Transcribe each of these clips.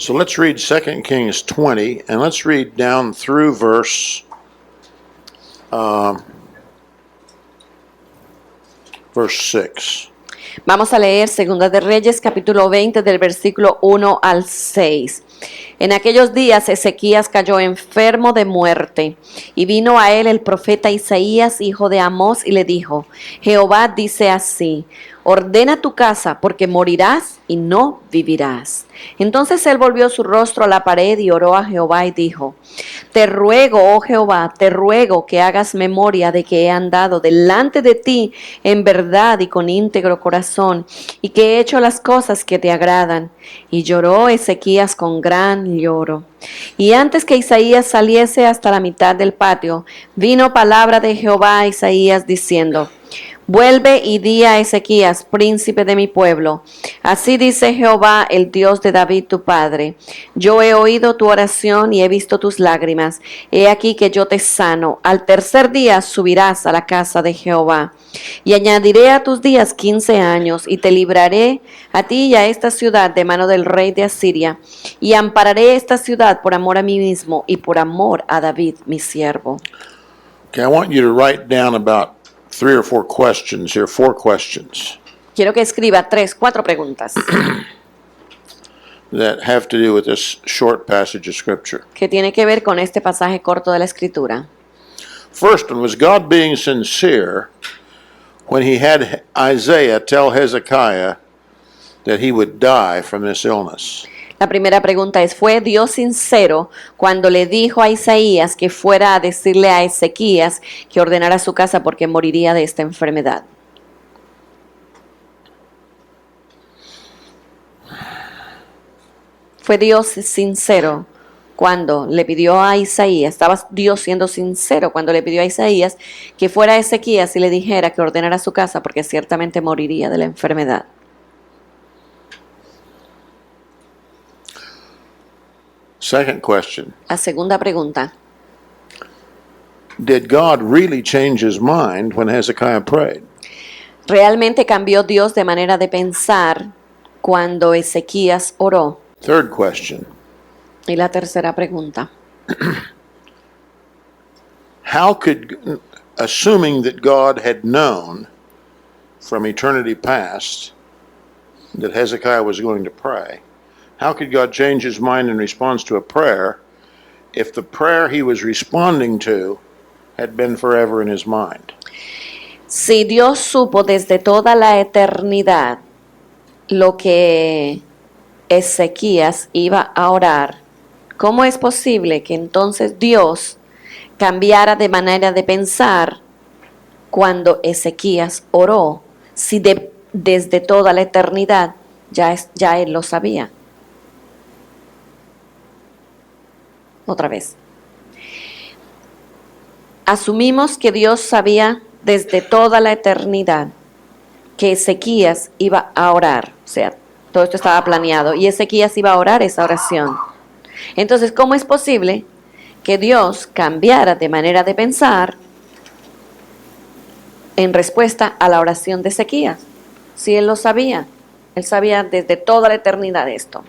So let's read 2 Kings 20, and let's read down through verse 6. Vamos a leer Segunda de Reyes, capítulo 20, del versículo 1 al 6. En aquellos días Ezequías cayó enfermo de muerte, y vino a él el profeta Isaías, hijo de Amós, y le dijo: Jehová dice así: ordena tu casa, porque morirás y no vivirás. Entonces él volvió su rostro a la pared y oró a Jehová y dijo: te ruego, oh Jehová, te ruego que hagas memoria de que he andado delante de ti en verdad y con íntegro corazón, y que he hecho las cosas que te agradan. Y lloró Ezequías con gran lloro. Y antes que Isaías saliese hasta la mitad del patio, vino palabra de Jehová a Isaías diciendo: vuelve y di a Ezequías, príncipe de mi pueblo: así dice Jehová, el Dios de David tu padre: yo he oído tu oración y he visto tus lágrimas. He aquí que yo te sano. Al tercer día subirás a la casa de Jehová. Y añadiré a tus días 15 años, y te libraré a ti y a esta ciudad de mano del rey de Asiria, y ampararé esta ciudad por amor a mí mismo y por amor a David mi siervo. Okay, I want you to write down about 3 or 4 questions here, 4 questions Quiero que escriba 3, 4 preguntas that have to do with this short passage of Scripture. que tiene que ver con este pasaje corto de la Escritura. First one, was God being sincere when he had Isaiah tell Hezekiah that he would die from this illness? La primera pregunta es: ¿fue Dios sincero cuando le dijo a Isaías que fuera a decirle a Ezequías que ordenara su casa porque moriría de esta enfermedad? ¿Fue Dios sincero cuando le pidió a Isaías? ¿Estaba Dios siendo sincero cuando le pidió a Isaías que fuera a Ezequías y le dijera que ordenara su casa porque ciertamente moriría de la enfermedad? Second question, La segunda pregunta: did God really change his mind when Hezekiah prayed? ¿realmente cambió Dios de manera de pensar cuando Ezequías oró? Third question, Y la tercera pregunta: how could, assuming that God had known from eternity past that Hezekiah was going to pray, how could God change his mind in response to a prayer if the prayer he was responding to had been forever in his mind? si Dios supo desde toda la eternidad lo que Ezequías iba a orar, ¿cómo es posible que entonces Dios cambiara de manera de pensar cuando Ezequías oró, si desde toda la eternidad ya él lo sabía? Otra vez. Asumimos que Dios sabía desde toda la eternidad que Ezequías iba a orar, o sea, todo esto estaba planeado y Ezequías iba a orar esa oración. Entonces, ¿cómo es posible que Dios cambiara de manera de pensar en respuesta a la oración de Ezequías? Si él lo sabía, él sabía desde toda la eternidad esto.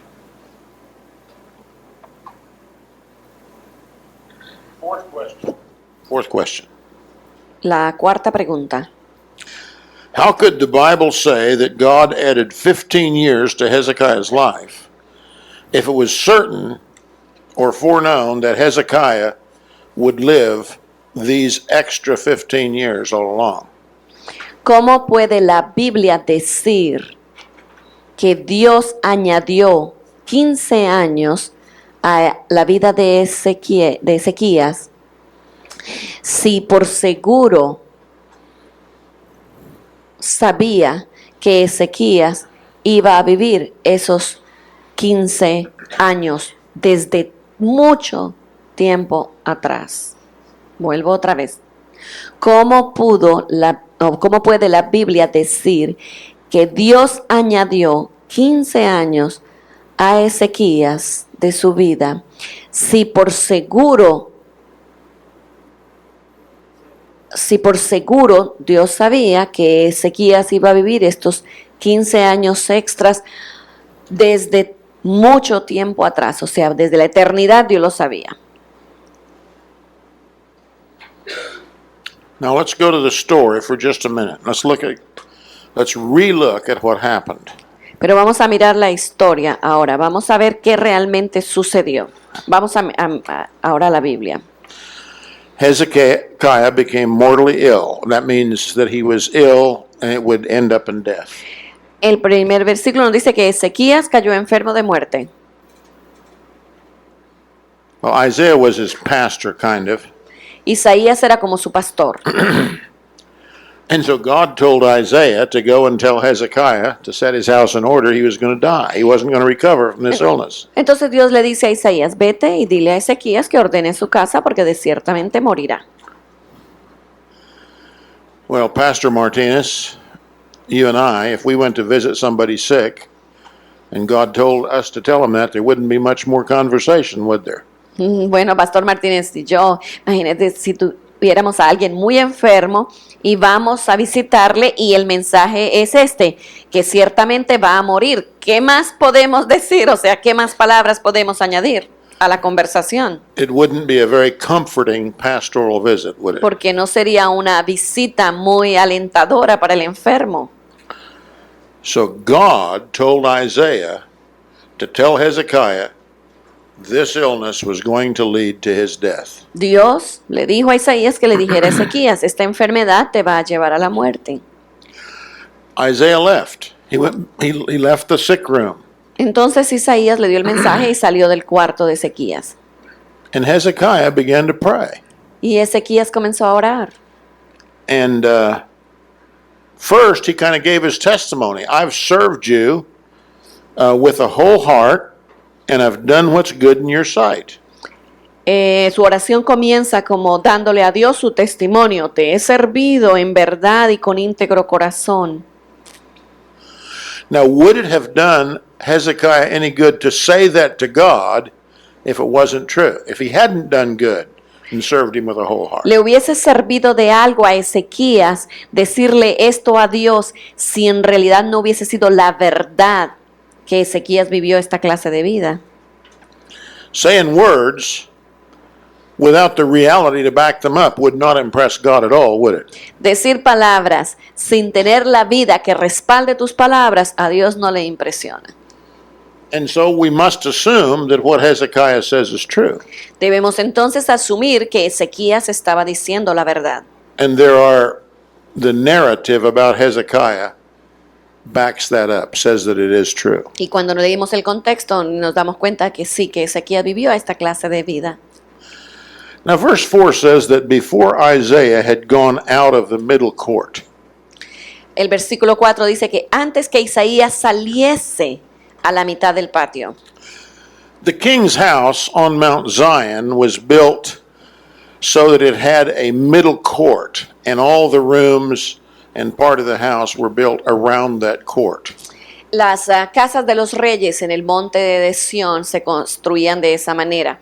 Fourth question. La cuarta pregunta: How could the Bible say that God added 15 years to Hezekiah's life if it was certain or foreknown that Hezekiah would live these extra 15 years all along? ¿cómo puede la Biblia decir que Dios añadió 15 años a la vida de Ezequías si por seguro sabía que Ezequías iba a vivir esos 15 años desde mucho tiempo atrás? Vuelvo otra vez. ¿Cómo puede la Biblia decir que Dios añadió 15 años a Ezequías de su vida si por seguro Dios sabía que Ezequías iba a vivir estos 15 años extras desde mucho tiempo atrás, o sea, desde la eternidad Dios lo sabía. Now let's go to the story for just a minute. Let's relook at what happened. Pero vamos a mirar la historia ahora, vamos a ver qué realmente sucedió. Vamos ahora a la Biblia. Hezekiah became mortally ill. That means that he was ill and it would end up in death. El primer versículo nos dice que Ezequías cayó enfermo de muerte. Well, Isaiah was his pastor, kind of. Isaías era como su pastor. And so God told Isaiah to go and tell Hezekiah to set his house in order. He was going to die. He wasn't going to recover from this illness. Entonces Dios le dice a Isaías, vete y dile a Ezequías que ordene su casa porque de ciertamente morirá. Well, Pastor Martinez, you and I, if we went to visit somebody sick and God told us to tell them that, there wouldn't be much more conversation, would there? Bueno, Pastor Martínez y yo, imagínate si tuviéramos a alguien muy enfermo y vamos a visitarle y el mensaje es este, que ciertamente va a morir. ¿Qué más podemos decir? O sea, ¿qué más palabras podemos añadir a la conversación? It wouldn't be a very comforting pastoral visit, would it? Porque no sería una visita muy alentadora para el enfermo. So God told Isaiah to tell Hezekiah this illness was going to lead to his death. Dios le dijo a Isaías que le dijera a Ezequías, esta enfermedad te va a llevar a la muerte. Isaiah left. He left the sick room. Entonces Isaías le dio el mensaje y salió del cuarto de Ezequías. And Hezekiah began to pray. Y Ezequías comenzó a orar. And first, he kind of gave his testimony. I've served you with a whole heart, and I've done what's good in your sight. Su oración comienza como dándole a Dios su testimonio. Te he servido en verdad y con íntegro corazón. Now, would it have done Hezekiah any good to say that to God if it wasn't true? If he hadn't done good and served him with a whole heart? ¿Le hubiese servido de algo a Ezequías decirle esto a Dios si en realidad no hubiese sido la verdad que Ezequías vivió esta clase de vida? Saying words without the reality to back them up would not impress God at all, would it? Decir palabras sin tener la vida que respalde tus palabras, a Dios no le impresiona. And so we must assume that what Hezekiah says is true. Debemos entonces asumir que Ezequías estaba diciendo la verdad. And the narrative about Hezekiah backs that up, says that it is true. Y cuando leímos el contexto nos damos cuenta que sí, que Ezequías vivió esta clase de vida. Now, verse 4 says that before Isaiah had gone out of the middle court, El versículo 4 dice que antes que Isaías saliese a la mitad del patio, the king's house on Mount Zion was built so that it had a middle court, and all the rooms and part of the house were built around that court. las casas de los reyes en el monte de Sión se construían de esa manera.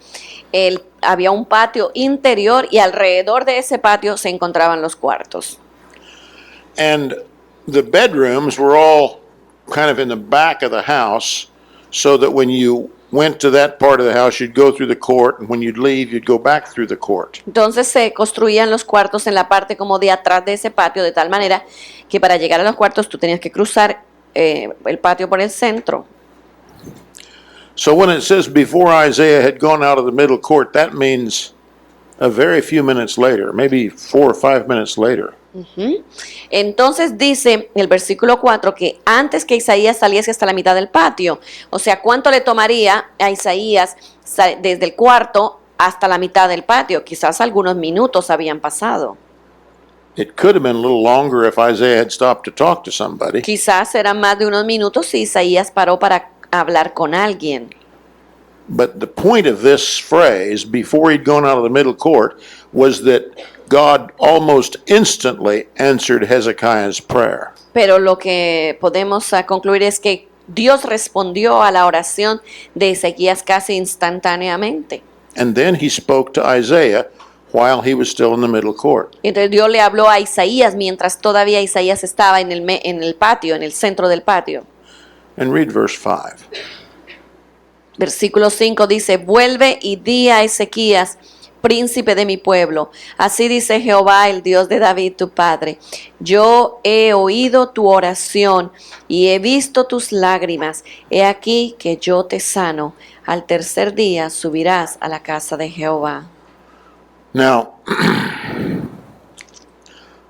Había un patio interior y alrededor de ese patio se encontraban los cuartos. And the bedrooms were all kind of in the back of the house, so that when you went to that part of the house, you'd go through the court, and when you'd leave, you'd go back through the court. Entonces se construían los cuartos en la parte como de atrás de ese patio, de tal manera que para llegar a los cuartos tú tenías que cruzar el patio por el centro. So when it says before Isaiah had gone out of the middle court, that means a very few minutes later, maybe 4 or 5 minutes later. Entonces dice el versículo 4 que antes que Isaías saliese hasta la mitad del patio, o sea, ¿cuánto le tomaría a Isaías desde el cuarto hasta la mitad del patio? Quizás algunos minutos habían pasado. It could have been a little longer if Isaiah had stopped to talk to somebody. Quizás eran más de unos minutos si Isaías paró para hablar con alguien. But the point of this phrase, before he'd gone out of the middle court, was that God almost instantly answered Hezekiah's prayer. Pero lo que podemos concluir es que Dios respondió a la oración de Ezequías casi instantáneamente. And then he spoke to Isaiah while he was still in the middle court. Entonces Dios le habló a Isaías mientras todavía Isaías estaba en el patio, en el centro del patio. And read verse 5. Versículo 5 dice, vuelve y di a Ezequías, príncipe de mi pueblo. Así dice Jehová, el Dios de David, tu padre. Yo he oído tu oración y he visto tus lágrimas. He aquí que yo te sano. Al tercer día subirás a la casa de Jehová. Now,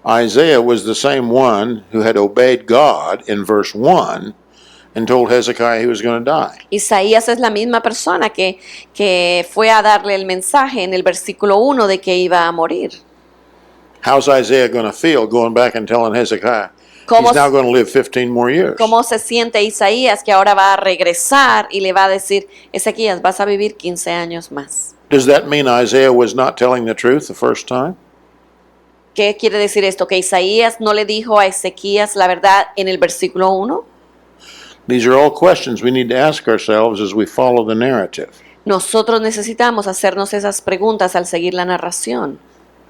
Isaiah was the same one who had obeyed God in verse 1 and told Hezekiah he was going to die. Isaías es la misma persona que fue a darle el mensaje en el versículo 1 de que iba a morir. How's Isaiah going to feel going back and telling Hezekiah ¿Cómo he's now going to live 15 more years? ¿Cómo se siente Isaías que ahora va a regresar y le va a decir, Ezequías, vas a vivir 15 años más? Does that mean Isaiah was not telling the truth the first time? ¿Qué quiere decir esto? ¿Que Isaías no le dijo a Ezequías la verdad en el versículo 1? These are all questions we need to ask ourselves as we follow the narrative. Nosotros necesitamos hacernos esas preguntas al seguir la narración.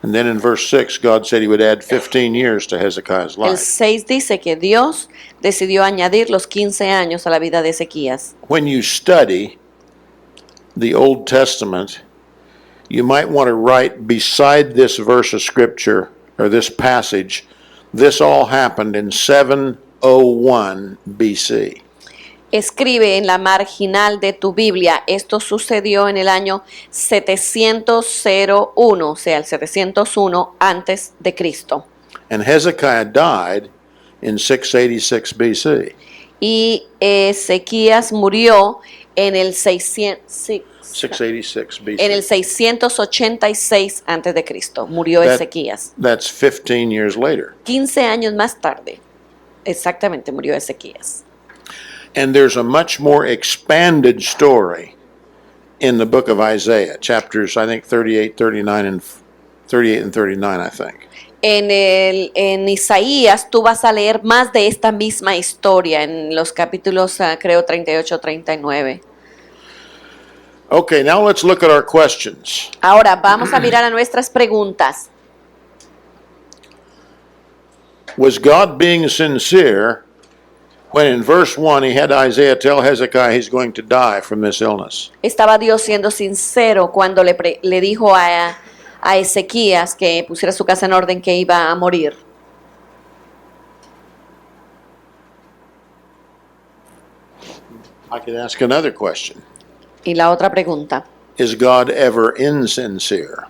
And then in verse 6, God said he would add 15 years to Hezekiah's El life. 6 dice que Dios decidió añadir los 15 años a la vida de Ezequías. When you study the Old Testament, you might want to write beside this verse of Scripture, or this passage, this all happened in 701 BC. Escribe en la marginal de tu Biblia, esto sucedió en el año 701, o sea, el 701 antes de Cristo. And Hezekiah died in 686 BC. Y Ezequías murió en el 686 BC. en el 686 antes de Cristo. Murió That- Ezequías. That's 15 years later. 15 años más tarde, exactamente, murió Ezequías. And there's a much more expanded story in the book of Isaiah, chapters, I think, 38, 39, and 38 and 39, I think. En Isaías tú vas a leer más de esta misma historia en los capítulos, creo, 38, 39. Okay, now let's look at our questions. Ahora vamos a mirar a nuestras preguntas. Was God being sincere when in verse 1 he had Isaiah tell Hezekiah he's going to die from this illness? ¿Estaba Dios siendo sincero cuando le dijo a Ezequías que pusiera su casa en orden, que iba a morir? I could ask another question. Y la otra pregunta, Is God ever insincere?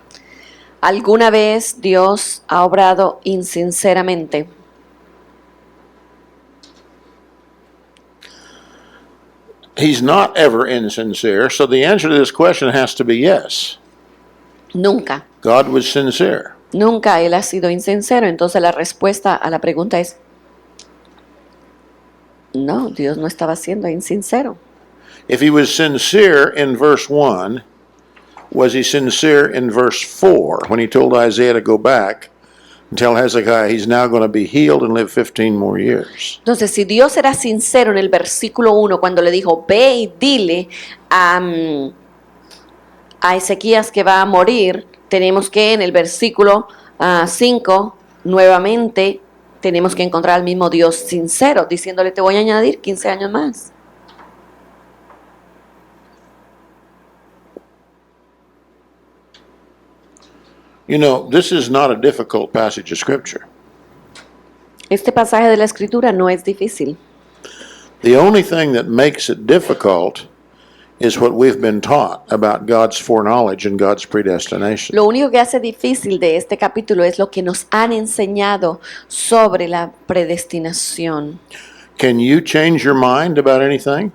¿alguna vez Dios ha obrado insinceramente? He's not ever insincere, so the answer to this question has to be yes. Nunca, God was sincere. nunca Él ha sido insincero. Entonces la respuesta a la pregunta es, no, Dios no estaba siendo insincero. If he was sincere in verse 1, was he sincere in verse 4 when he told Isaiah to go back and tell Hezekiah he's now going to be healed and live 15 more years? Entonces, si Dios era sincero en el versículo 1 cuando le dijo, ve y dile a Ezequías que va a morir, tenemos que en el versículo 5 nuevamente tenemos que encontrar al mismo Dios sincero, diciéndole, te voy a añadir 15 años más. You know, this is not a difficult passage of Scripture. Este pasaje de la Escritura no es difícil. The only thing that makes it difficult is what we've been taught about God's foreknowledge and God's predestination. Lo único que hace difícil de este capítulo es lo que nos han enseñado sobre la predestinación. Can you change your mind about anything?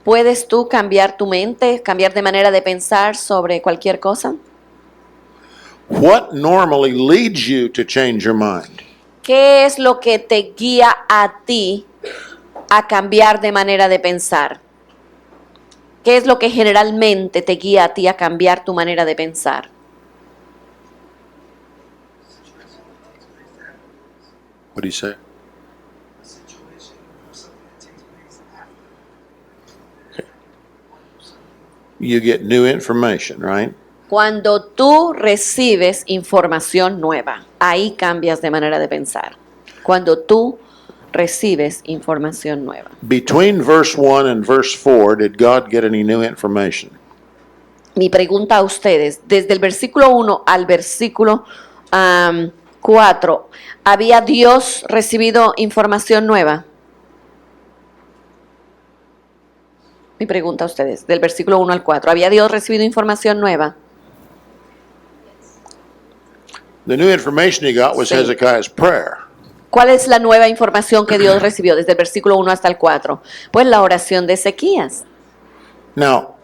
¿Puedes tú cambiar tu mente, cambiar de manera de pensar sobre cualquier cosa? What normally leads you to change your mind? ¿Qué es lo que te guía a ti a cambiar de manera de pensar? ¿Qué es lo que generalmente te guía a ti a cambiar tu manera de pensar? What do you say? You get new information, right? Cuando tú recibes información nueva, ahí cambias de manera de pensar. Cuando tú recibes información nueva. Between verse 1 and verse 4, did God get any new information? Mi pregunta a ustedes, desde el versículo 1 al versículo 4, ¿había Dios recibido información nueva? Mi pregunta a ustedes, del versículo 1 al 4, ¿había Dios recibido información nueva? The new information he got was Sí. Hezekiah's prayer. ¿Cuál es la nueva información que Dios recibió desde el versículo 1 hasta el 4? Pues la oración de Ezequías. Now,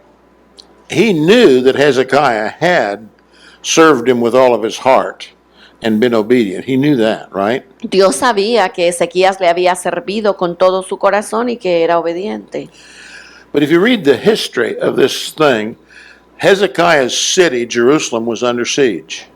he knew that Hezekiah had served him with all of his heart and been obedient. He knew that, right? Dios sabía que Ezequías le había servido con todo su corazón y que era obediente. But if you read the history of this thing, Hezekiah's city, Jerusalem, was under siege.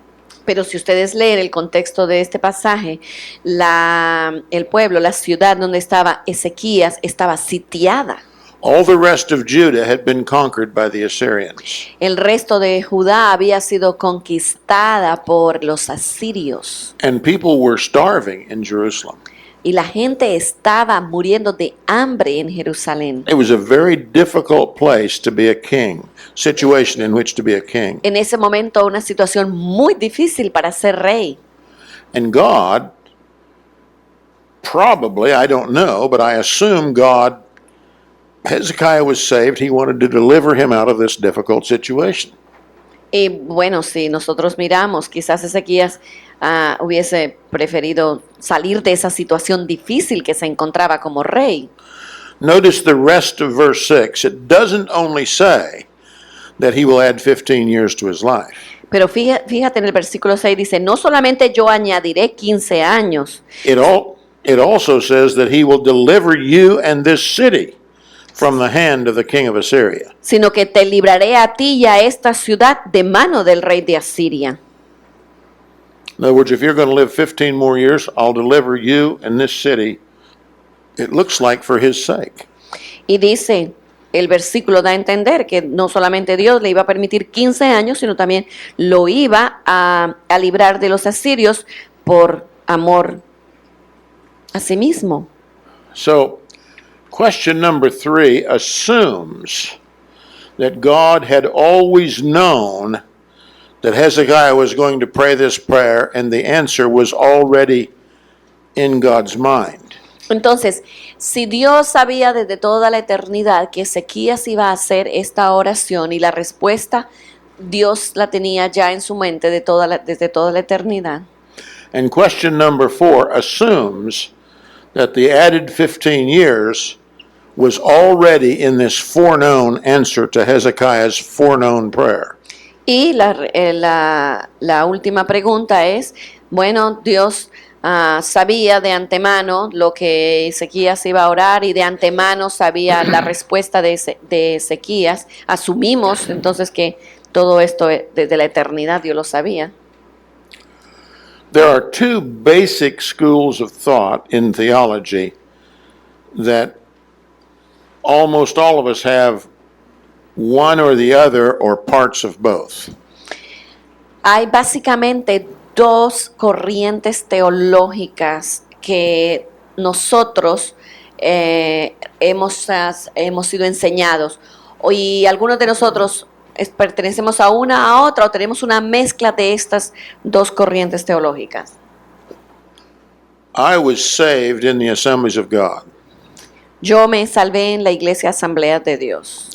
Pero si ustedes leen el contexto de este pasaje, el pueblo, la ciudad donde estaba Ezequías estaba sitiada. All the rest of Judah had been conquered by the Assyrians. El resto de Judá había sido conquistada por los asirios. And people were starving in Jerusalem. Y la gente estaba muriendo de hambre en Jerusalén. It was a very difficult place to be a king, situation in which to be a king. En ese momento una situación muy difícil para ser rey. And God, probably, I don't know, but I assume God, Hezekiah was saved. He wanted to deliver him out of this difficult situation. Y bueno, si nosotros miramos, quizás Ezequías hubiese preferido salir de esa situación difícil que se encontraba como rey. Notice the rest of verse 6. It doesn't only say that he will add 15 years to his life. Pero fíjate en el versículo 6 dice, no solamente yo añadiré 15 años, It also says that he will deliver you and this city from the hand of the king of Assyria. sino que te libraré a ti y a esta ciudad de mano del rey de Asiria. In other words, if you're going to live 15 more years, I'll deliver you and this city, it looks like for his sake. Y dice, el versículo da a entender que no solamente Dios le iba a permitir 15 años, sino también lo iba a librar de los asirios por amor a sí mismo. So, question number 3 assumes that God had always known that Hezekiah was going to pray this prayer, and the answer was already in God's mind. Entonces, si Dios sabía desde toda la eternidad que Ezequías iba a hacer esta oración y la respuesta Dios la tenía ya en su mente desde toda la eternidad. And question number 4 assumes that the added 15 years was already in this foreknown answer to Hezekiah's foreknown prayer. Y la última pregunta es, bueno, Dios sabía de antemano lo que Ezequías iba a orar y de antemano sabía la respuesta de Ezequías. Asumimos entonces que todo esto desde la eternidad Dios lo sabía. There are two basic schools of thought in theology that almost all of us have one or the other or parts of both. Hay básicamente dos corrientes teológicas que nosotros hemos sido enseñados. Y algunos de nosotros pertenecemos a una, a otra, o tenemos una mezcla de estas dos corrientes teológicas. I was saved in the Assemblies of God, Yo me salvé en la Iglesia Asamblea de Dios.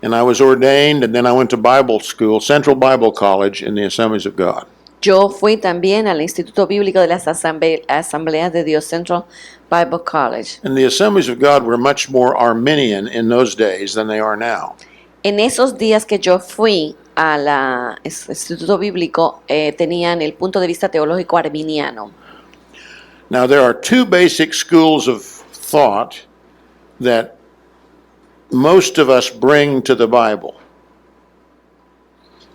and I was ordained, and then I went to Bible school, Central Bible College in the Assemblies of God. Yo fui también al Instituto Bíblico de las Asambleas de Dios, Central Bible College. And the Assemblies of God were much more Arminian in those days than they are now. En esos días que yo fui al Instituto Bíblico, tenían el punto de vista teológico arminiano. Now, there are two basic schools of thought that most of us bring to the Bible.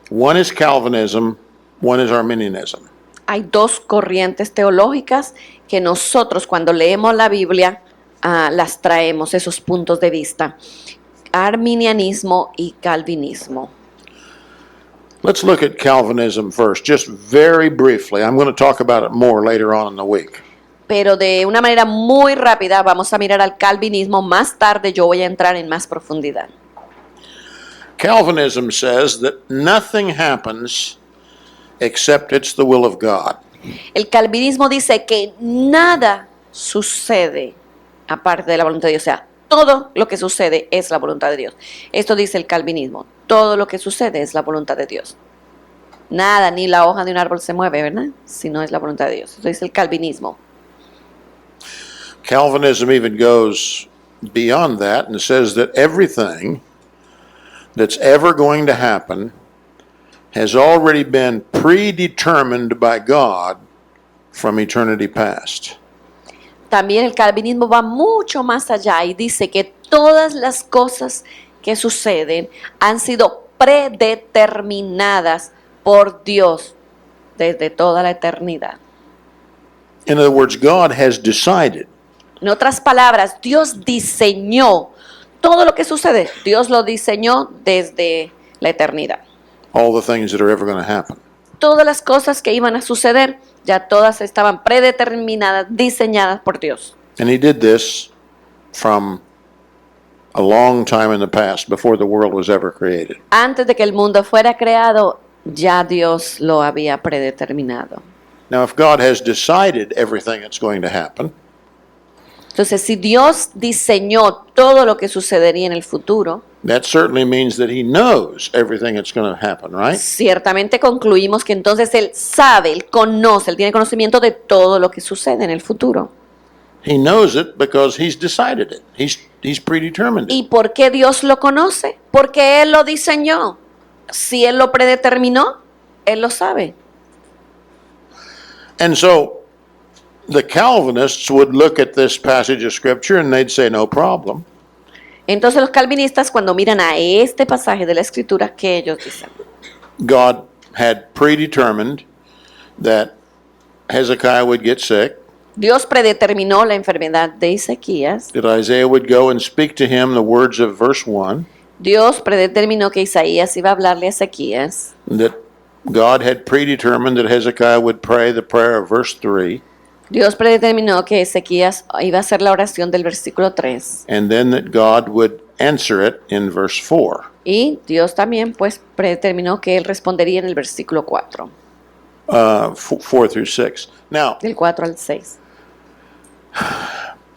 One is Calvinism, one is Arminianism. Hay dos corrientes teológicas que nosotros cuando leemos la Biblia las traemos, esos puntos de vista. Arminianismo y calvinismo. Let's look at Calvinism first, just very briefly. I'm going to talk about it more later on in the week. Pero de una manera muy rápida vamos a mirar al calvinismo. Más tarde yo voy a entrar en más profundidad. Calvinism says that nothing happens except it's the will of God. El calvinismo dice que nada sucede aparte de la voluntad de Dios. O sea, todo lo que sucede es la voluntad de Dios. Esto dice el calvinismo. Todo lo que sucede es la voluntad de Dios. Nada, ni la hoja de un árbol se mueve, ¿verdad? Si no es la voluntad de Dios. Esto dice el calvinismo. Calvinism even goes beyond that and says that everything that's ever going to happen has already been predetermined by God from eternity past. También el calvinismo va mucho más allá y dice que todas las cosas que suceden han sido predeterminadas por Dios desde toda la eternidad. In other words, God has decided. En otras palabras, Dios diseñó todo lo que sucede. Dios lo diseñó desde la eternidad. All the things that are ever going to happen. Todas las cosas que iban a suceder, ya todas estaban predeterminadas, diseñadas por Dios. And he did this from a long time in the past, before the world was ever created. Antes de que el mundo fuera creado, ya Dios lo había predeterminado. Now, if God has decided everything that's going to happen, Entonces, si Dios diseñó todo lo que sucedería en el futuro, that certainly means that he knows everything that's going to happen, right? ciertamente concluimos que entonces Él sabe, Él conoce, Él tiene conocimiento de todo lo que sucede en el futuro. He knows it because he's decided it. He's predetermined ¿Y it. por qué Dios lo conoce? Porque Él lo diseñó. Si Él lo predeterminó, Él lo sabe. And so the Calvinists would look at this passage of scripture and they'd say, no problem. Entonces los calvinistas cuando miran a este pasaje de la Escritura, ¿qué ellos dicen? God had predetermined that Hezekiah would get sick, Dios predeterminó la enfermedad de Ezequías. that Isaiah would go and speak to him the words of verse 1, Dios predeterminó que Isaías iba a hablarle a Ezequías. that God had predetermined that Hezekiah would pray the prayer of verse 3, Dios predeterminó que Ezequías iba a hacer la oración del versículo 3. and then that God would answer it in verse 4. Y Dios también pues predeterminó que Él respondería en el versículo 4, 4 through 6. Now, del 4 al 6.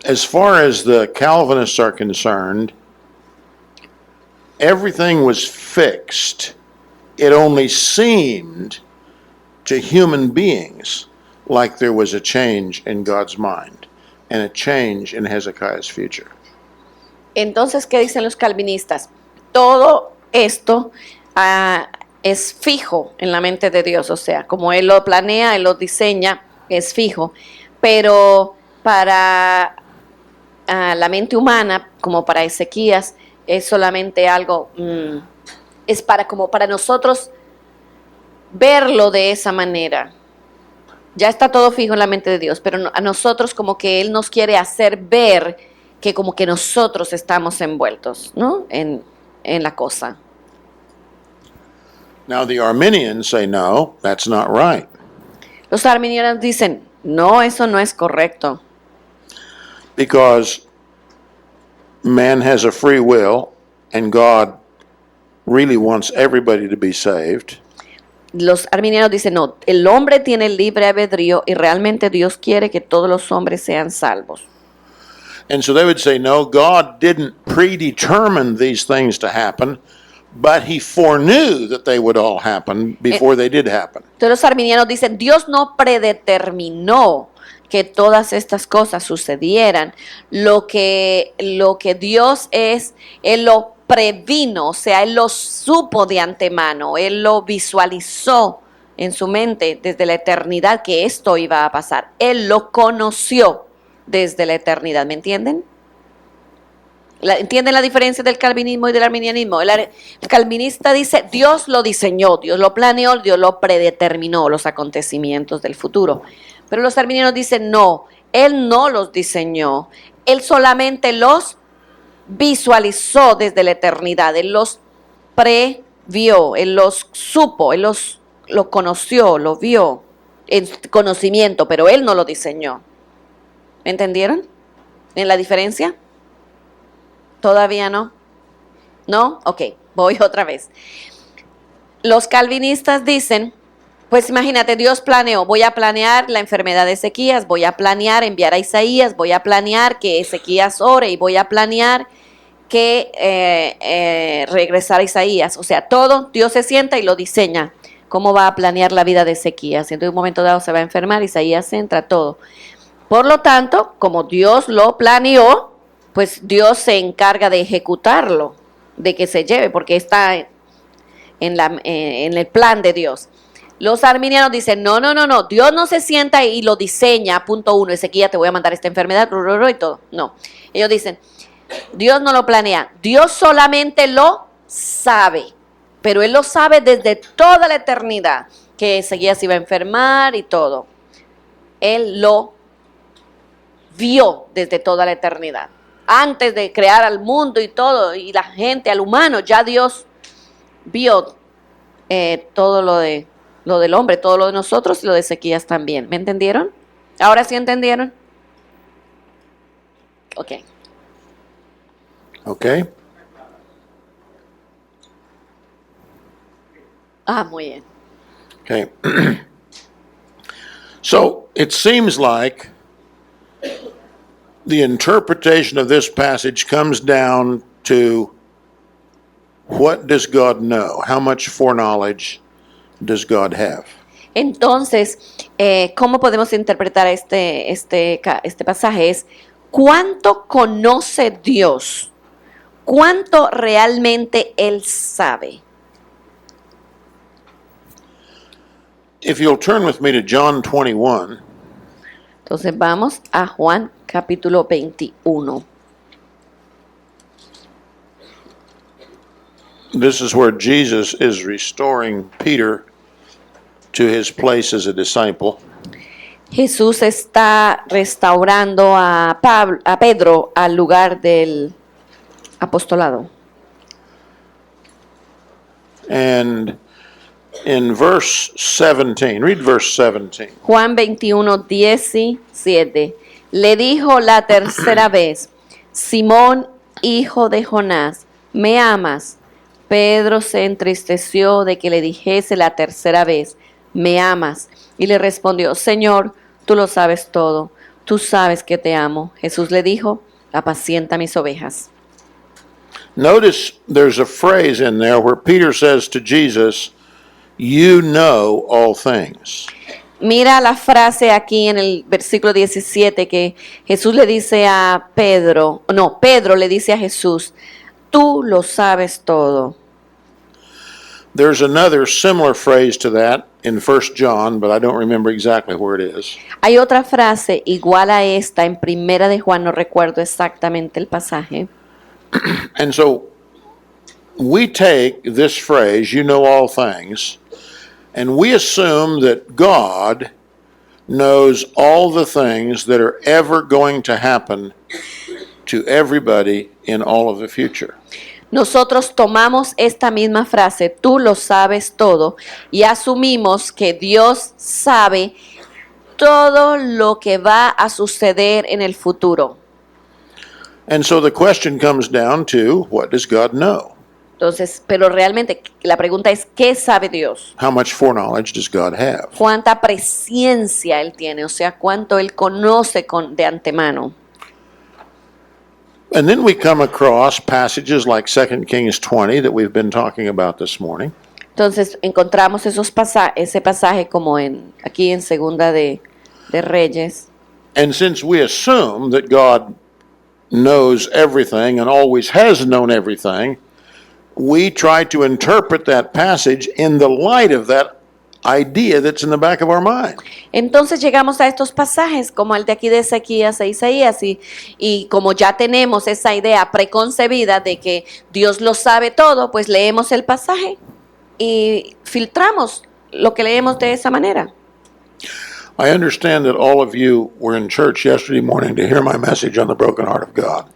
as far as the Calvinists are concerned, everything was fixed. It only seemed to human beings like there was a change in God's mind and a change in Hezekiah's future. Entonces, ¿qué dicen los calvinistas? Todo esto es fijo en la mente de Dios, o sea, como Él lo planea, Él lo diseña, es fijo, pero para la mente humana, como para Ezequías, es solamente algo, es como para nosotros verlo de esa manera. Ya está todo fijo en la mente de Dios, pero a nosotros como que Él nos quiere hacer ver que como que nosotros estamos envueltos, ¿no? En la cosa. Now, the Arminians say, no, that's not right. Los arminianos dicen, no, eso no es correcto, Because man has a free will and God really wants everybody to be saved. los arminianos dicen, no, el hombre tiene libre albedrío y realmente Dios quiere que todos los hombres sean salvos. And so they would say, no, God didn't predetermine these things to happen, but he foreknew that they would all happen before they did happen. Entonces los arminianos dicen, Dios no predeterminó que todas estas cosas sucedieran. Lo que Dios es, Él lo previno, o sea, Él lo supo de antemano, Él lo visualizó en su mente desde la eternidad que esto iba a pasar. Él lo conoció desde la eternidad, ¿me entienden? ¿Entienden la diferencia del calvinismo y del arminianismo? El calvinista dice, Dios lo diseñó, Dios lo planeó, Dios lo predeterminó, los acontecimientos del futuro. Pero los arminianos dicen, no, Él no los diseñó, Él solamente los visualizó desde la eternidad, Él los previó, Él los supo, Él lo conoció, lo vio en conocimiento, pero Él no lo diseñó. ¿Entendieron? ¿En la diferencia? ¿Todavía no? ¿No? Ok, voy otra vez. Los calvinistas dicen, pues imagínate, Dios planeó, voy a planear la enfermedad de Ezequías, voy a planear enviar a Isaías, voy a planear que Ezequías ore y voy a planear que regresar a Isaías. O sea, todo Dios se sienta y lo diseña. ¿Cómo va a planear la vida de Ezequías? Entonces, en un momento dado se va a enfermar, Isaías entra, todo. Por lo tanto, como Dios lo planeó, pues Dios se encarga de ejecutarlo, de que se lleve, porque está en el plan de Dios. Los arminianos dicen, no, Dios no se sienta y lo diseña, punto uno, Ezequías, te voy a mandar esta enfermedad, y todo. No, ellos dicen, Dios no lo planea, Dios solamente lo sabe, pero Él lo sabe desde toda la eternidad, que Ezequías iba a enfermar y todo. Él lo vio desde toda la eternidad. Antes de crear al mundo y todo, y la gente, al humano, ya Dios vio todo lo del hombre, todo lo de nosotros y lo de Ezequías también. ¿Me entendieron? ¿Ahora sí entendieron? Ok. Okay? Muy bien. Okay. So it seems like the interpretation of this passage comes down to what does God know? How much foreknowledge does God have? Entonces, ¿cómo podemos interpretar este pasaje? Es ¿cuánto conoce Dios? ¿Cuánto realmente Él sabe? If you'll turn with me to John 21, Entonces vamos a Juan capítulo 21. this is where Jesus is restoring Peter to his place as a disciple. Jesús está restaurando a Pedro al lugar del apostolado. And in verse 17, read verse 17. Juan 21, 17. Le dijo la tercera vez, Simón, hijo de Jonás, ¿me amas? Pedro se entristeció de que le dijese la tercera vez, ¿me amas? Y le respondió, Señor, tú lo sabes todo, tú sabes que te amo. Jesús le dijo, apacienta mis ovejas. Notice there's a phrase in there where Peter says to Jesus, you know all things. Mira la frase aquí en el versículo 17 que Jesús le dice a Pedro, no, Pedro le dice a Jesús, tú lo sabes todo. There's another similar phrase to that in 1 John, but I don't remember exactly where it is. Hay otra frase igual a esta en Primera de Juan, no recuerdo exactamente el pasaje. And so we take this phrase, you know all things, and we assume that God knows all the things that are ever going to happen to everybody in all of the future. Nosotros tomamos esta misma frase, tú lo sabes todo, y asumimos que Dios sabe todo lo que va a suceder en el futuro. And so the question comes down to, what does God know? Entonces, pero realmente la pregunta es, ¿qué sabe Dios? How much foreknowledge does God have? ¿Cuánta presciencia Él tiene? O sea, ¿cuánto Él conoce de antemano? And then we come across passages like 2 Kings 20 that we've been talking about this morning. Entonces, encontramos ese pasaje como aquí en Segunda de Reyes. And since we assume that God knows everything and always has known everything, we try to interpret that passage in the light of that idea that's in the back of our mind. Entonces llegamos a estos pasajes como el de aquí de Ezequías e Isaías y como ya tenemos esa idea preconcebida de que Dios lo sabe todo, pues leemos el pasaje y filtramos lo que leemos de esa manera. I understand that all of you were in church yesterday morning to hear my message on the broken heart of God.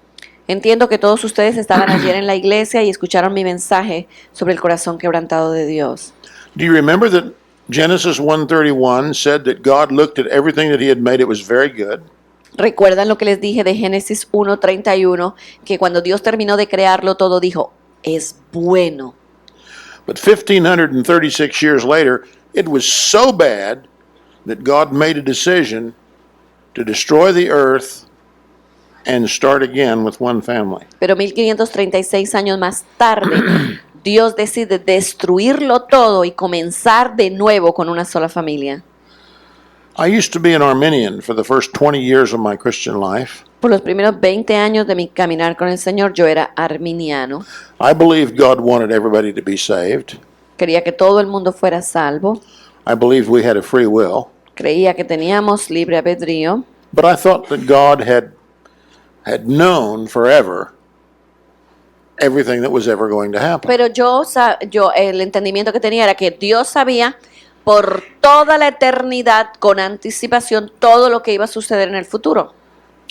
Entiendo que todos ustedes estaban ayer en la iglesia y escucharon mi mensaje sobre el corazón quebrantado de Dios. Do you remember that Genesis 1:31 said that God looked at everything that he had made, it was very good? ¿Recuerdan lo que les dije de Génesis 1:31? Que cuando Dios terminó de crearlo todo dijo, es bueno. But 1,536 years later, it was so bad that God made a decision to destroy the earth and start again with one family. Pero 1536 años más tarde, Dios decide destruirlo todo y comenzar de nuevo con una sola familia. I used to be an Arminian for the first 20 years of my Christian life. Por los primeros 20 años de mi caminar con el Señor, yo era arminiano. I believed God wanted everybody to be saved. Quería que todo el mundo fuera salvo. I believed we had a free will. Creía que teníamos libre albedrío. But I thought that God had known forever everything that was ever going to happen. Pero yo el entendimiento que tenía era que Dios sabía por toda la eternidad con anticipación todo lo que iba a suceder en el futuro.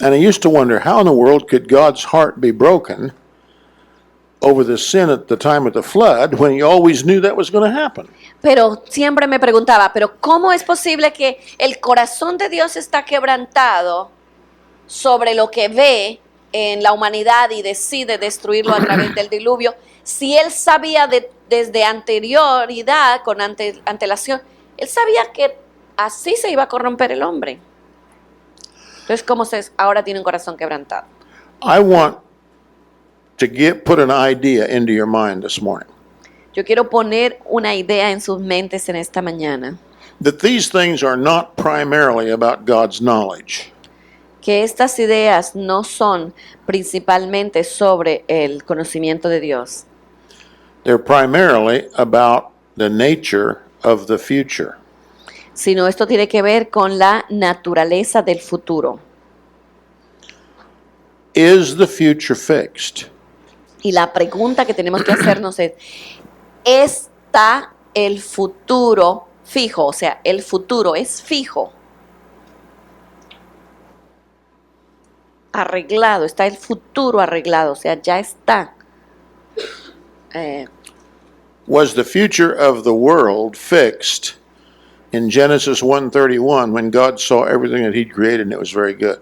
And I used to wonder how in the world could God's heart be broken over the sin at the time of the flood when he always knew that was going to happen. Pero siempre me preguntaba, pero ¿cómo es posible que el corazón de Dios está quebrantado sobre lo que ve en la humanidad y decide destruirlo a través del diluvio, si él sabía desde anterioridad, con antelación, él sabía que así se iba a corromper el hombre? Entonces, ¿cómo ahora tiene un corazón quebrantado? I want to put an idea into your mind this morning. Yo quiero poner una idea en sus mentes en esta mañana. That these things are not primarily about God's knowledge. Que estas ideas no son principalmente sobre el conocimiento de Dios. They're primarily about the nature of the future. Sino esto tiene que ver con la naturaleza del futuro. Is the future fixed? Y la pregunta que tenemos que hacernos es, ¿está el futuro fijo? O sea, ¿el futuro es fijo? Arreglado, está el futuro arreglado, o sea, ya está. Was the future of the world fixed in Genesis 1:31 when God saw everything that he'd created and it was very good?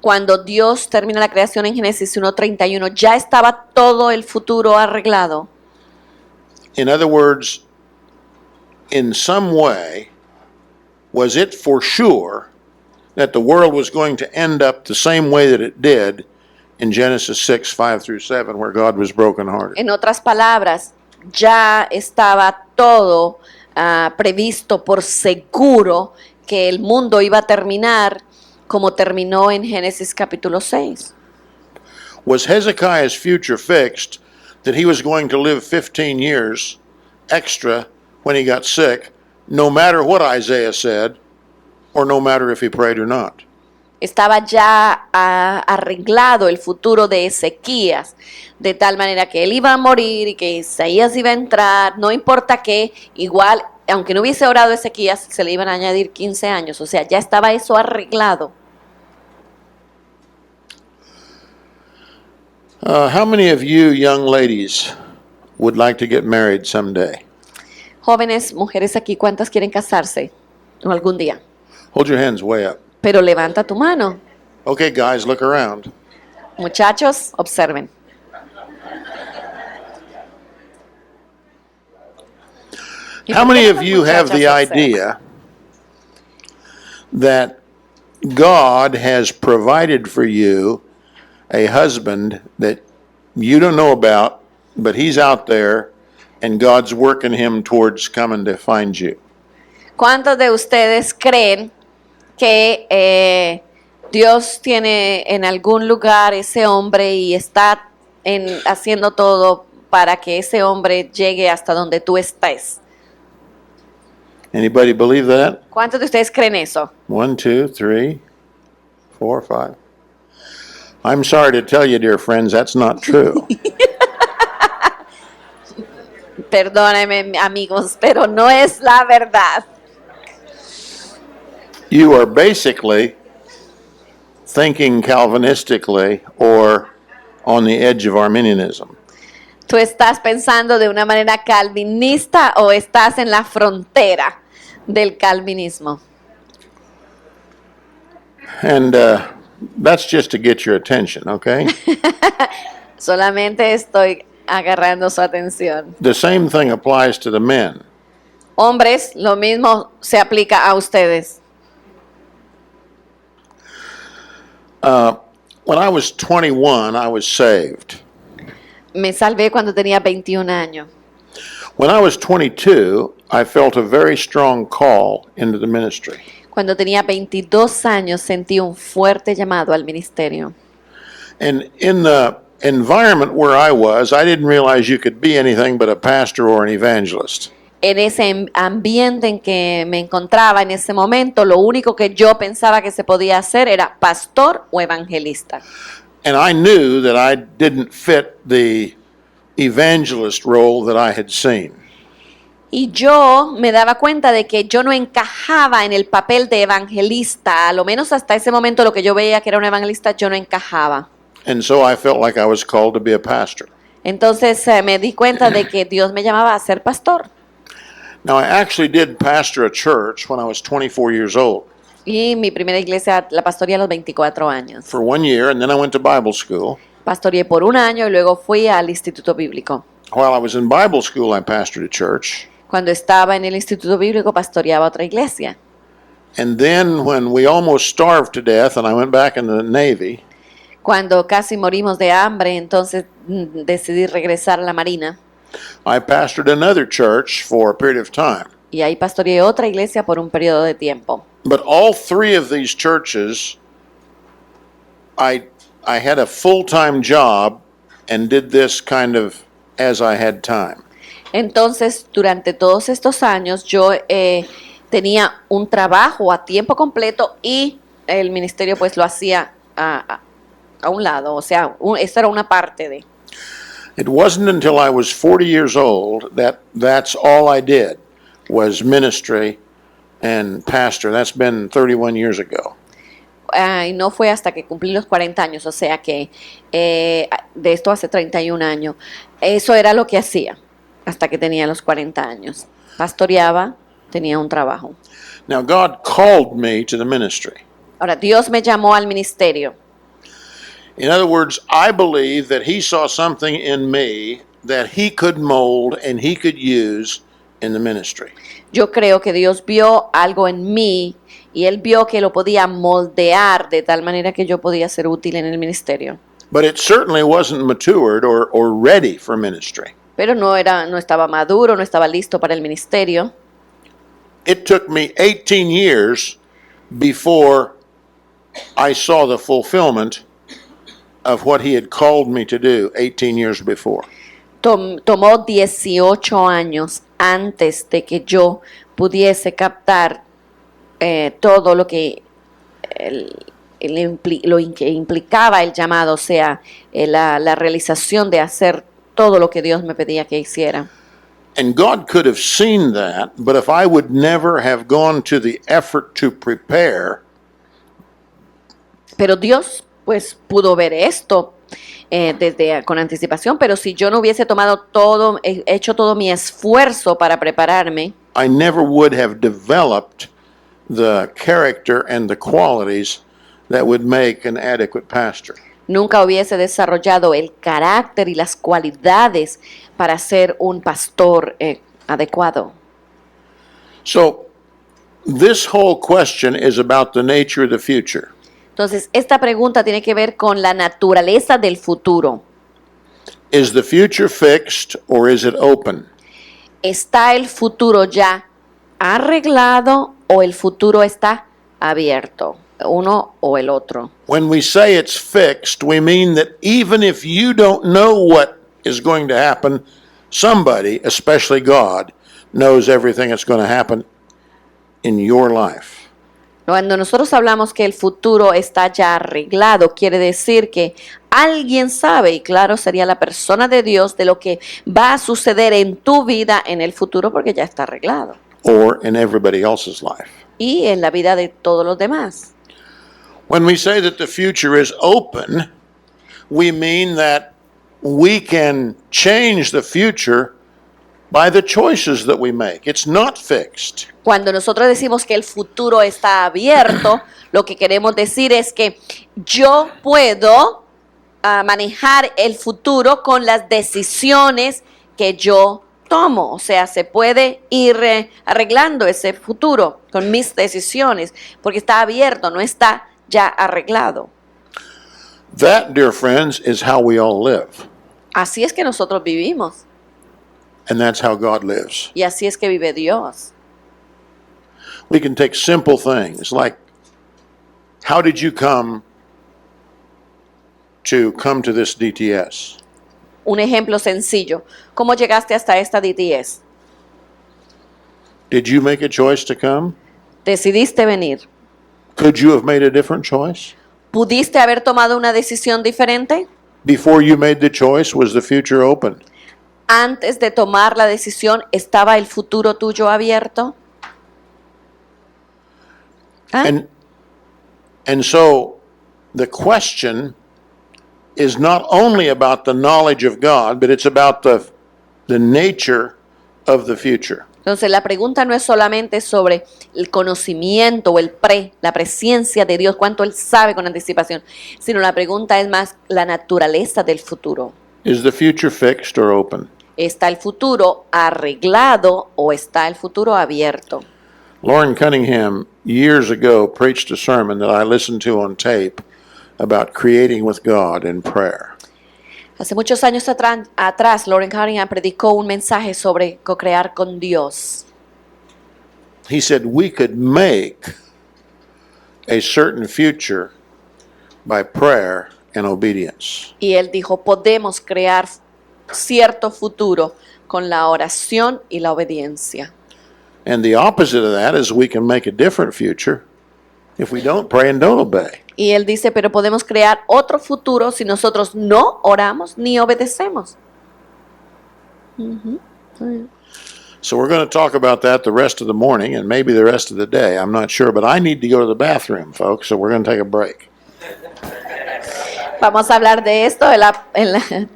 Cuando Dios termina la creación en Génesis 1:31, ¿ya estaba todo el futuro arreglado? In other words, in some way, was it for sure that the world was going to end up the same way that it did in Genesis 6:5-7, where God was brokenhearted? En otras palabras, ya estaba todo previsto por seguro que el mundo iba a terminar como terminó en Génesis capítulo 6. Was Hezekiah's future fixed that he was going to live 15 years extra when he got sick, no matter what Isaiah said, or no matter if he prayed or not? Estaba ya arreglado el futuro de Ezequías, de tal manera que él iba a morir y que Isaías iba a entrar, no importa qué, igual, aunque no hubiese orado Ezequías, se le iban a añadir 15 años, o sea, ya estaba eso arreglado. How many of you young ladies would like to get married someday? Jóvenes, mujeres aquí, ¿cuántas quieren casarse algún día? Hold your hands way up. Pero levanta tu mano. Okay, guys, look around. Muchachos, observen. How many of you have the idea that God has provided for you a husband that you don't know about, but he's out there and God's working him towards coming to find you? ¿Cuántos de ustedes creen que Dios tiene en algún lugar ese hombre y está haciendo todo para que ese hombre llegue hasta donde tú estés? Anybody believe that? ¿Cuántos de ustedes creen eso? 1, 1, 2, 3, 4, 5. I'm sorry to tell you, dear friends, that's not true. Perdónenme, amigos, pero no es la verdad. You are basically thinking Calvinistically or on the edge of Arminianism. ¿Tú estás pensando de una manera calvinista o estás en la frontera del calvinismo? And That's just to get your attention, okay? Solamente estoy agarrando su atención. The same thing applies to the men. Hombres, lo mismo se aplica a ustedes. When I was 21, I was saved. Me salvé cuando tenía 21 años. When I was 22, I felt a very strong call into the ministry. Cuando tenía 22 años sentí un fuerte llamado al ministerio. And in the environment where I was, I didn't realize you could be anything but a pastor or an evangelist. En ese ambiente en que me encontraba en ese momento, lo único que yo pensaba que se podía hacer era pastor o evangelista. And I knew that I didn't fit the evangelist role that I had seen. Y yo me daba cuenta de que yo no encajaba en el papel de evangelista, a lo menos hasta ese momento lo que yo veía que era un evangelista, yo no encajaba. And so I felt like I was called to be a pastor. Entonces me di cuenta de que Dios me llamaba a ser pastor. Now, I actually did pastor a church when I was 24 years old Y mi primera iglesia la pastoreé a los 24 años. for 1 year, and then I went to Bible school. Pastoreé por un año y luego fui al Instituto Bíblico. While I was in Bible school, I pastored a church. Cuando estaba en el Instituto Bíblico pastoreaba otra iglesia. And then when we almost starved to death and I went back in the Navy, Cuando casi morimos de hambre, entonces decidí regresar a la Marina. I pastored another church for a period of time. Y ahí pastoreé otra iglesia por un periodo de tiempo. But all three of these churches, I had a full-time job and did this kind of as I had time. Entonces, durante todos estos años, yo tenía un trabajo a tiempo completo y el ministerio pues lo hacía a un lado. O sea, esto era una parte de... It wasn't until I was 40 years old that that's all I did was ministry and pastor. That's been 31 years ago. Y no fue hasta que cumplí los 40 años, o sea que de esto hace 31 años. Eso era lo que hacía hasta que tenía los 40 años. Pastoreaba, tenía un trabajo. Now, God called me to the ministry. Ahora, Dios me llamó al ministerio. In other words, I believe that He saw something in me that He could mold and He could use in the ministry. Yo creo que Dios vio algo en mí y Él vio que lo podía moldear de tal manera que yo podía ser útil en el ministerio. But it certainly wasn't matured or ready for ministry. Pero no estaba maduro, no estaba listo para el ministerio. It took me 18 years before I saw the fulfillment of what He had called me to do 18 years before. Tomó 18 años antes de que yo pudiese captar todo lo que implicaba el llamado, o sea, la realización de hacer todo lo que Dios me pedía que hiciera. And God could have seen that, but if I would never have gone to the effort to prepare, Pero Dios pues pudo ver esto con anticipación, pero si yo no hubiese hecho todo mi esfuerzo para prepararme, I never would have developed the character and the qualities that would make an adequate pastor. nunca hubiese desarrollado el carácter y las cualidades para ser un pastor adecuado. So, this whole question is about the nature of the future. Entonces, esta pregunta tiene que ver con la naturaleza del futuro. Is the future fixed or is it open? ¿Está el futuro ya arreglado o el futuro está abierto? Uno o el otro. When we say it's fixed, we mean that even if you don't know what is going to happen, somebody, especially God, knows everything that's going to happen in your life. Cuando nosotros hablamos que el futuro está ya arreglado, quiere decir que alguien sabe, y claro, sería la persona de Dios, de lo que va a suceder en tu vida en el futuro porque ya está arreglado. Or in everybody else's life. Y en la vida de todos los demás. When we say that the future is open, we mean that we can change the future by the choices that we make. It's not fixed. Cuando nosotros decimos que el futuro está abierto, lo que queremos decir es que yo puedo manejar el futuro con las decisiones que yo tomo. O sea, se puede ir arreglando ese futuro con mis decisiones, porque está abierto, no está ya arreglado. That, dear friends, is how we all live. Así es que nosotros vivimos And that's how God lives. y así es que vive Dios. We can take simple things like, how did you come to this DTS? Un ejemplo sencillo. ¿Cómo llegaste hasta esta DTS? Did you make a choice to come? ¿Decidiste venir? Could you have made a different choice? ¿Pudiste haber tomado una decisión diferente? Before you made the choice, was the future open? Antes de tomar la decisión, ¿estaba el futuro tuyo abierto? ¿Ah? And so the question is not only about the knowledge of God, but it's about the nature of the future. Entonces la pregunta no es solamente sobre el conocimiento o la presencia de Dios, cuánto Él sabe con anticipación, sino la pregunta es más la naturaleza del futuro. Is the future fixed or open? ¿Está el futuro arreglado o está el futuro abierto? Lauren Cunningham years ago preached a sermon that I listened to on tape about creating with God in prayer. Hace muchos años atrás, Lauren Cunningham predicó un mensaje sobre co-crear con Dios. He said we could make a certain future by prayer and obedience. Y él dijo, podemos crear cierto futuro con la oración y la obediencia. And the opposite of that is we can make a different future if we don't pray and don't obey. Y él dice, pero podemos crear otro futuro si nosotros no oramos ni obedecemos. So we're going to talk about that the rest of the morning and maybe the rest of the day. I'm not sure, but I need to go to the bathroom, folks, so we're going to take a break. Vamos a hablar de esto el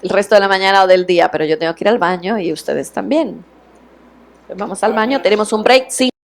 resto de la mañana o del día, pero yo tengo que ir al baño y ustedes también. Vamos al baño, tenemos un break, 5